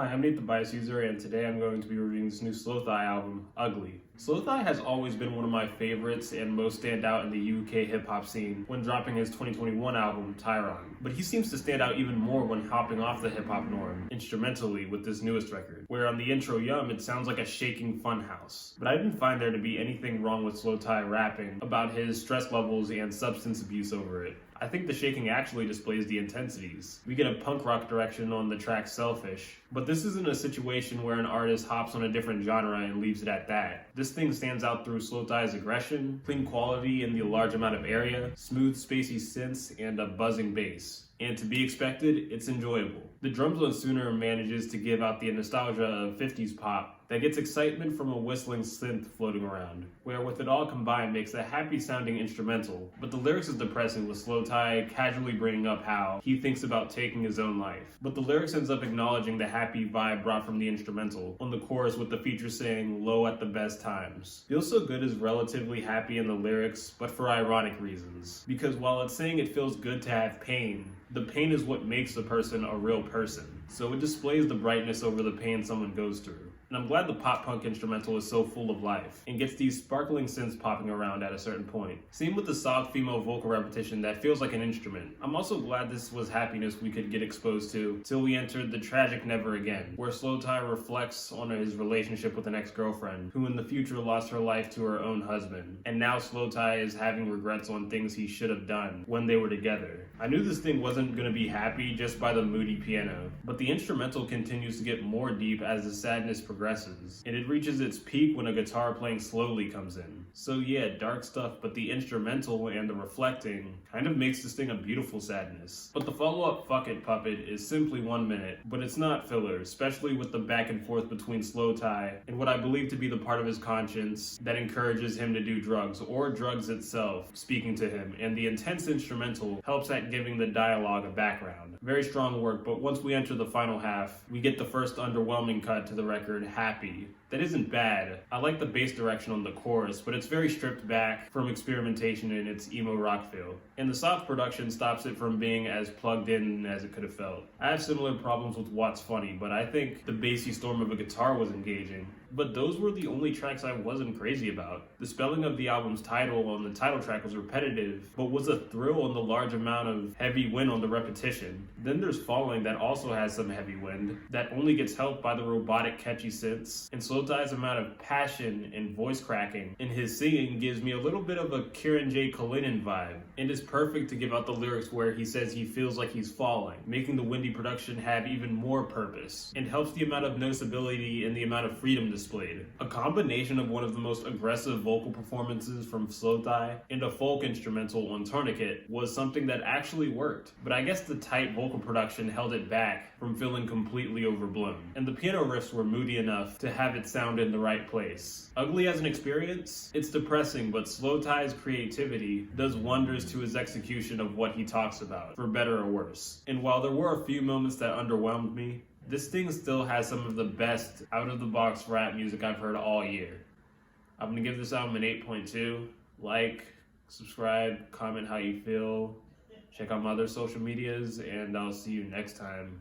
Hi, I'm Nate the Bias User, and today I'm going to be reviewing this new slowthai album, Ugly. Slowthai has always been one of my favorites and most stand out in the UK hip-hop scene when dropping his 2021 album, Tyron. But he seems to stand out even more when hopping off the hip-hop norm, instrumentally, with this newest record, where on the intro Yum, it sounds like a shaking funhouse. But I didn't find there to be anything wrong with slowthai rapping about his stress levels and substance abuse over it. I think the shaking actually displays the intensities. We get a punk rock direction on the track Selfish, but this isn't a situation where an artist hops on a different genre and leaves it at that. This thing stands out through slowthai's aggression, clean quality in the large amount of area, smooth spacey synths, and a buzzing bass. And to be expected, it's enjoyable. The drums on Sooner manages to give out the nostalgia of 50s pop that gets excitement from a whistling synth floating around, where with it all combined makes a happy sounding instrumental. But the lyrics is depressing, with slowthai casually bringing up how he thinks about taking his own life. But the lyrics ends up acknowledging the happy vibe brought from the instrumental, on the chorus with the feature saying, "Low at the best times." Feels So Good is relatively happy in the lyrics, but for ironic reasons. Because while it's saying it feels good to have pain, the pain is what makes the person a real person. So it displays the brightness over the pain someone goes through. And I'm glad the pop-punk instrumental is so full of life and gets these sparkling synths popping around at a certain point. Same with the soft female vocal repetition that feels like an instrument. I'm also glad this was happiness we could get exposed to till we entered the tragic Never Again, where slowthai reflects on his relationship with an ex-girlfriend who in the future lost her life to her own husband. And now slowthai is having regrets on things he should have done when they were together. I knew this thing wasn't going to be happy just by the moody piano, but the instrumental continues to get more deep as the sadness progresses, and it reaches its peak when a guitar playing slowly comes in. So yeah, dark stuff, but the instrumental and the reflecting kind of makes this thing a beautiful sadness. But the follow-up Fuck It Puppet is simply 1 minute, but it's not filler, especially with the back and forth between slowthai and what I believe to be the part of his conscience that encourages him to do drugs, or drugs itself, speaking to him, and the intense instrumental helps at giving the dialogue a background. Very strong work, but once we enter the final half, we get the first underwhelming cut to the record, Happy. That isn't bad. I like the bass direction on the chorus, but it's very stripped back from experimentation in its emo rock feel. And the soft production stops it from being as plugged in as it could have felt. I have similar problems with Wotz Funny, but I think the bassy storm of a guitar was engaging. But those were the only tracks I wasn't crazy about. The spelling of the album's title on the title track was repetitive, but was a thrill on the large amount of heavy wind on the repetition. Then there's Falling that also has some heavy wind, that only gets helped by the robotic catchy synths. And slowthai's amount of passion and voice cracking in his singing gives me a little bit of a Kieran J. Kalinin vibe, and is perfect to give out the lyrics where he says he feels like he's falling, making the windy production have even more purpose, and helps the amount of noticeability and the amount of freedom displayed. A combination of one of the most aggressive vocal performances from slowthai and a folk instrumental on Tourniquet was something that actually worked, but I guess the tight vocal production held it back from feeling completely overblown, and the piano riffs were moody enough to have it sound in the right place. Ugly as an experience, it's depressing, but slowthai's creativity does wonders to his execution of what he talks about, for better or worse. And while there were a few moments that underwhelmed me, this thing still has some of the best out-of-the-box rap music I've heard all year. I'm gonna give this album an 8.2. Like, subscribe, comment how you feel, check out my other social medias, and I'll see you next time.